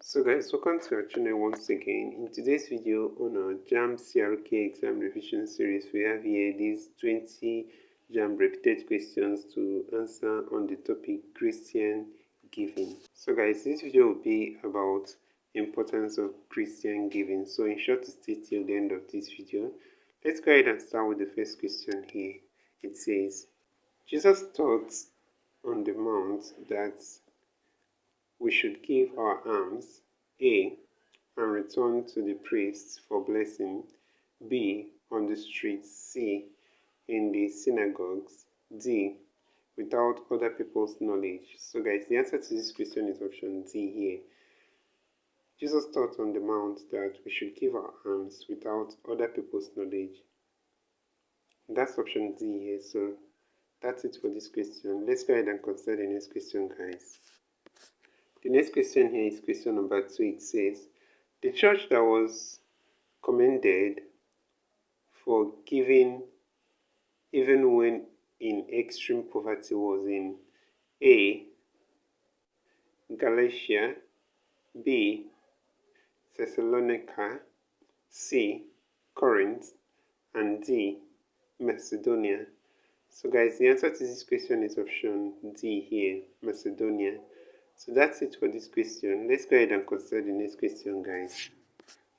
So guys, welcome to our channel once again. In today's video on our JAMB CRK exam revision series, we have here these 20 JAMB repeated questions to answer on the topic Christian giving. So guys, this video will be about importance of Christian giving. So ensure to stay till the end of this video. Let's go ahead and start with the first question here. It says, Jesus taught on the mount that we should give our alms, A, and return to the priests for blessing, B, on the streets, C, in the synagogues, D, without other people's knowledge. So guys, the answer to this question is option D here. Jesus taught on the mount that we should give our alms without other people's knowledge. That's option D here, so that's it for this question. Let's go ahead and consider the next question, guys. The next question here is question number 2. It says, the church that was commended for giving even when in extreme poverty was in A, Galatia, B, Thessalonica, C, Corinth, and D, Macedonia. So guys, the answer to this question is option D here, Macedonia. So that's it for this question. Let's go ahead and consider the next question, guys.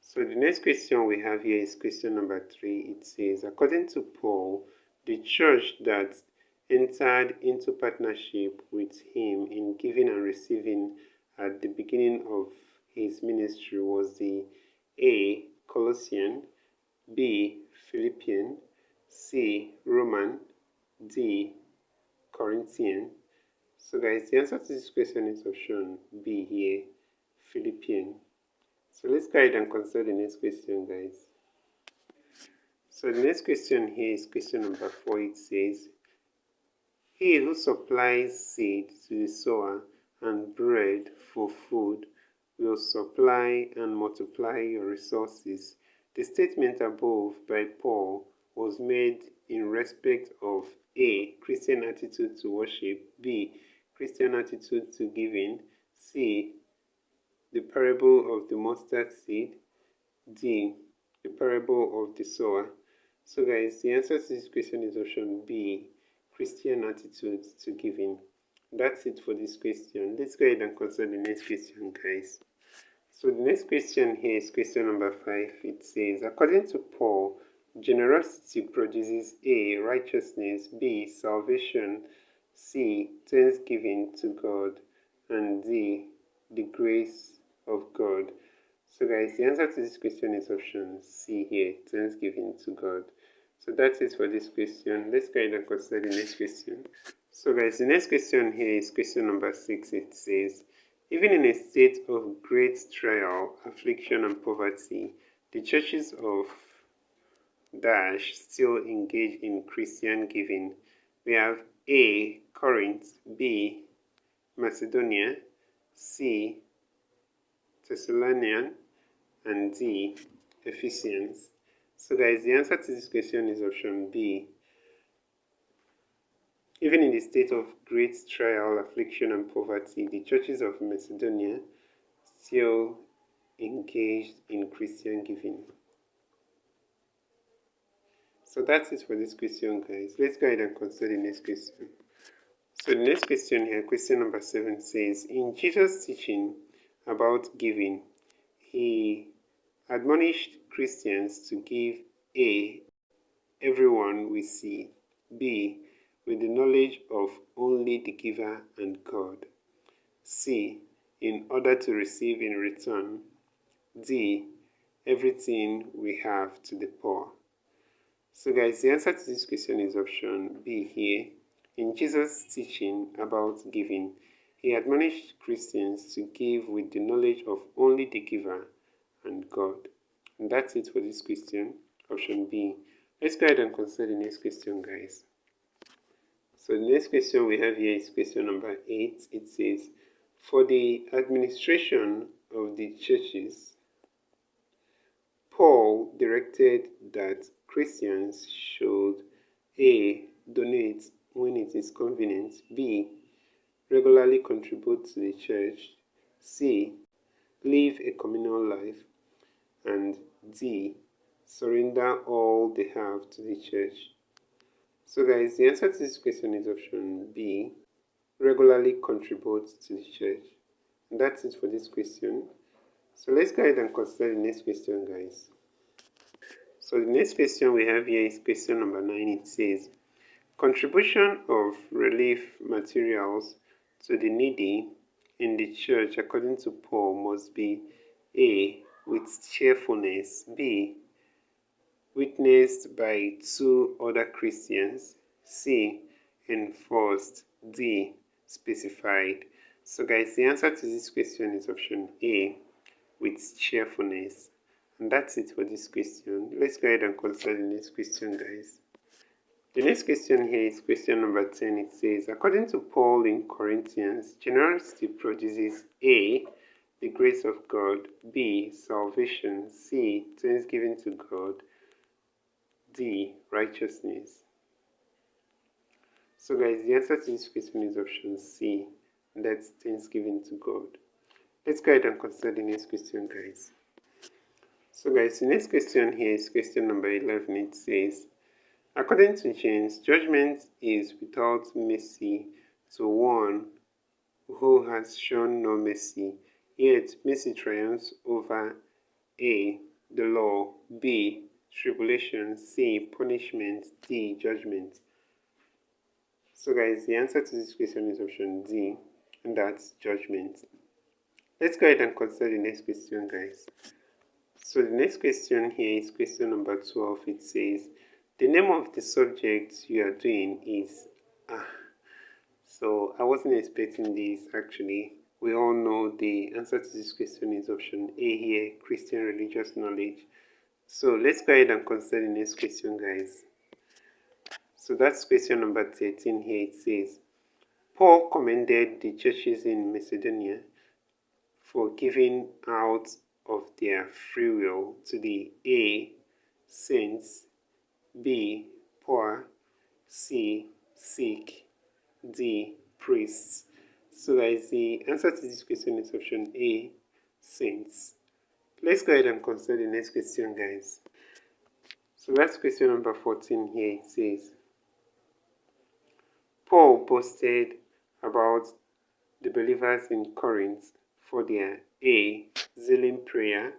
So the next question we have here is question number 3. It says, according to Paul, the church that entered into partnership with him in giving and receiving at the beginning of his ministry was the A, Colossian, B, Philippian, C, Roman, D, Corinthian. So guys, the answer to this question is option B here, Philippian. So let's go ahead and consider the next question, guys. So the next question here is question number 4. It says, he who supplies seed to the sower and bread for food will supply and multiply your resources. The statement above by Paul was made in respect of A, Christian attitude to worship, B, Christian attitude to giving, C, the parable of the mustard seed, D, the parable of the sower. So guys, the answer to this question is option B, Christian attitude to giving. That's it for this question. Let's go ahead and consider the next question, guys. So the next question here is question number 5. It says, according to Paul, generosity produces A, righteousness, B, salvation, C, thanksgiving to God, and D, the grace of God. So guys, the answer to this question is option C here, thanksgiving to God. So that's it for this question. Let's go ahead and consider the next question. So guys, the next question here is question number 6. It says, even in a state of great trial, affliction, and poverty, the churches of Dash still engage in Christian giving. We have A, Corinth, B, Macedonia, C, Thessalonian, and D, Ephesians. So guys, the answer to this question is option B. Even in the state of great trial, affliction, and poverty, the churches of Macedonia still engaged in Christian giving. So that's it for this question, guys. Let's go ahead and consider the next question. So the next question here, question number 7, says, in Jesus' teaching about giving, he admonished Christians to give A, everyone we see, B, with the knowledge of only the giver and God, C, in order to receive in return, D, everything we have to the poor. So guys, the answer to this question is option B here. In Jesus' teaching about giving, he admonished Christians to give with the knowledge of only the giver and God. And that's it for this question, option B. Let's go ahead and consider the next question, guys. So the next question we have here is question number 8. It says, for the administration of the churches, Paul directed that Christians should A, donate when it is convenient, B, regularly contribute to the church, C, live a communal life, and D, surrender all they have to the church. So guys, the answer to this question is option B, regularly contribute to the church. And that's it for this question. So let's go ahead and consider the next question, guys. So the next question we have here is question number 9. It says, contribution of relief materials to the needy in the church according to Paul must be A, with cheerfulness, B, witnessed by 2 other Christians, C, enforced, D, specified. So guys, the answer to this question is option A, with cheerfulness. And that's it for this question. Let's go ahead and consider the next question, guys. The next question here is question number 10. It says, according to Paul in Corinthians, generosity produces A, the grace of God, B, salvation, C, thanksgiving to God, D, righteousness. So guys, the answer to this question is option C, and that's thanksgiving to God. Let's go ahead and consider the next question, guys. So guys, the next question here is question number 11. It says, according to James, judgment is without mercy to one who has shown no mercy, yet mercy triumphs over A, the law, B, tribulation, C, punishment, D, judgment. So guys, the answer to this question is option D, and that's judgment. Let's go ahead and consider the next question, guys. So the next question here is question number 12. It says, the name of the subject you are doing is So I wasn't expecting this actually. We all know the answer to this question is option A here, Christian religious knowledge. So let's go ahead and consider the next question, guys. So that's question number 13 here. It says, Paul commended the churches in Macedonia for giving out of their free will to the A, saints, B, poor, C, sick, D, priests. So guys, the answer to this question is option A, saints. Let's go ahead and consider the next question, guys. So that's question number 14 here. It says, Paul boasted about the believers in Corinth for their A, zeal in prayer,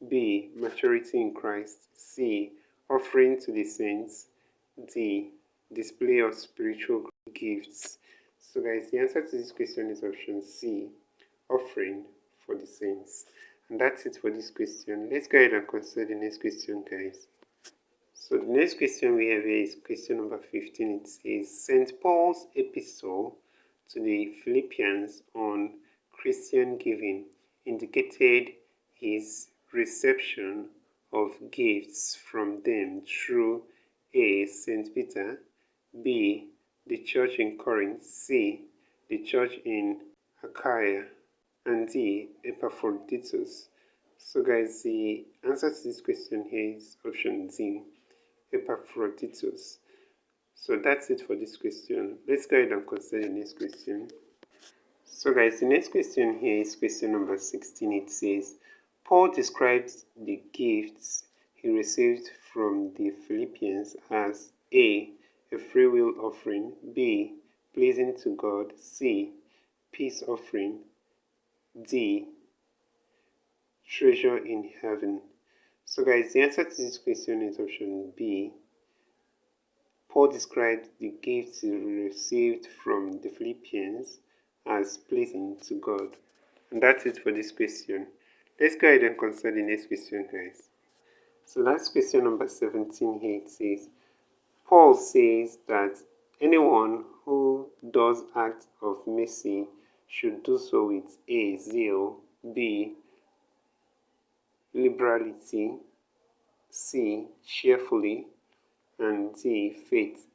B, maturity in Christ, C, offering to the saints, D, display of spiritual gifts. So guys, the answer to this question is option C, offering for the saints. And that's it for this question. Let's go ahead and consider the next question, guys. So the next question we have here is question number 15. It says, St. Paul's epistle to the Philippians on Christian giving indicated his reception of gifts from them through A, St. Peter, B, the church in Corinth, C, the church in Achaia, and D, Epaphroditus. So guys, the answer to this question here is option D, Epaphroditus. So that's it for this question. Let's go ahead and consider the next question. So guys, the next question here is question number 16. It says, Paul describes the gifts he received from the Philippians as A, a free will offering, B, pleasing to God, C, peace offering, D, treasure in heaven. So guys, the answer to this question is option B. Paul described the gifts he received from the Philippians as pleasing to God. And that's it for this question. Let's go ahead and consider the next question, guys. So that's question number 17 here. It says, Paul says that anyone who does acts of mercy should do so with A, zeal, B, liberality, C, cheerfully, and D, faith.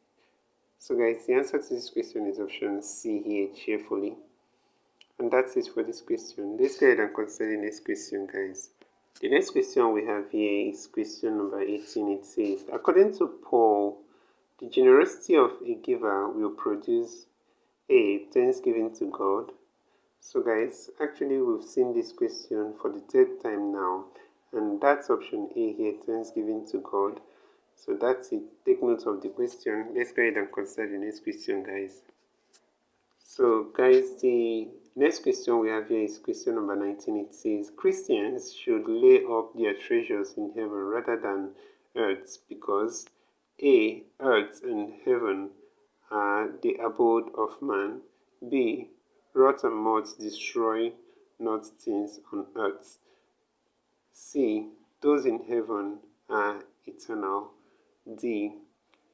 So guys, the answer to this question is option C here, cheerfully. And that's it for this question. Let's go ahead and consider the next question, guys. The next question we have here is question number 18. It says, according to Paul, the generosity of a giver will produce A, thanksgiving to God, So guys, actually we've seen this question for the third time now, and that's option A here, thanksgiving to God. So that's it. Take note of the question. Let's go ahead and consider the next question, guys. So guys, the next question we have here is question number 19. It says Christians should lay up their treasures in heaven rather than earth because A. Earth and heaven are the abode of man. B. Wrath and moth destroy not things on earth. C. Those in heaven are eternal. D.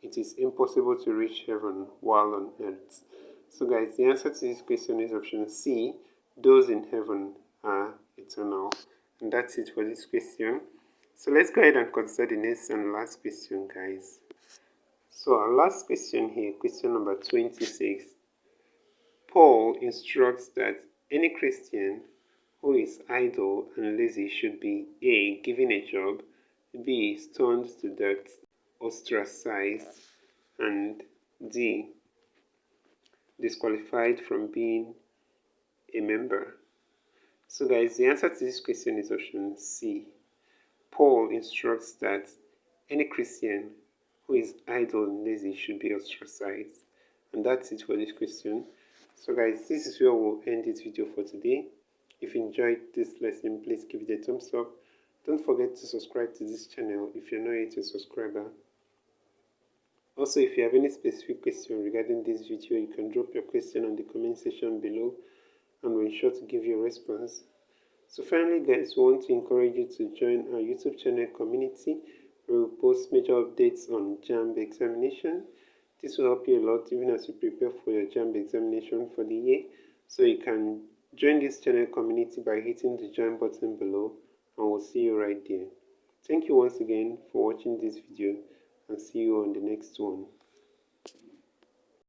It is impossible to reach heaven while on earth. So guys, the answer to this question is option C. Those in heaven are eternal. And that's it for this question. So let's go ahead and consider the next and last question, guys. So our last question here, question number 26. Paul instructs that any Christian who is idle and lazy should be A. Given a job, B. Stoned to death, ostracized, and D. Disqualified from being a member. So guys, the answer to this question is option C. Paul instructs that any Christian who is idle and lazy should be ostracized. And that's it for this question. So guys, this is where we'll end this video for today. If you enjoyed this lesson, please give it a thumbs up. Don't forget to subscribe to this channel if you're not yet a subscriber. Also, if you have any specific question regarding this video, you can drop your question on the comment section below and we'll ensure to give you a response. So finally guys, we want to encourage you to join our YouTube channel community where we post major updates on JAMB examination. This will help you a lot even as you prepare for your JAMB examination for the year. So you can join this channel community by hitting the join button below and we'll see you right there. Thank you once again for watching this video and see you on the next one.